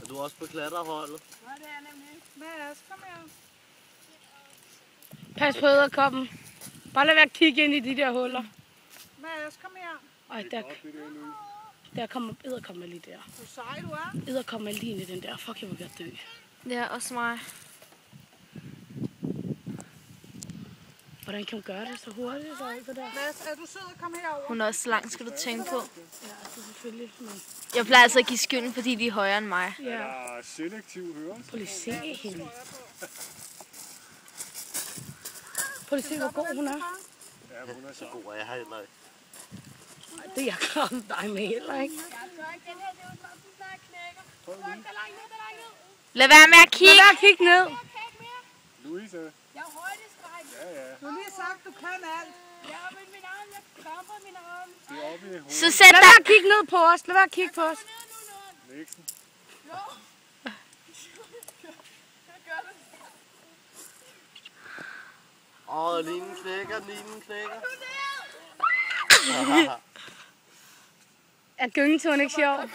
Er du også på klatreholdet? Nej, det er jeg nemlig ikke. Mads, kom her. Pas på edderkoppen. Bare lad være at kigge ind i de der huller. Mads, kom her. Ej, der kommer edderkoppen lige der. Så sej du er. Edderkoppen lige ind i den der. Fuck, jeg vil godt dø. Ja, også mig. Hvordan kan hun gøre det så hurtigt? Så alt det der? Mads, er du sød? Kom herover. Hun er også langt, skal du tænke på. Ja, det er selvfølgelig. Men... Jeg plejer altså at give skylden, fordi de er højere end mig. Ja. Der er selektiv hørelse. Prøv lige at se hende. Prøv lige at se, hvor god hun er. Ja, hun er Så god er jeg heller ikke. Ej, det er jeg kramt dig med heller ikke. Lad være med at kigge. Lad være at kigge ned. Louise. Jeg er højdeskræk. Ja, ja. Du har lige sagt, du kan alt. Ja, men min arm, jeg kramper min arm. Det er oppe i hovedet. Så sæt Lad dig. være at kigge ned på os. Lad være at kigge på os. Nixon. Linen knækker, linen knækker. Er gyngeturen ikke sjov?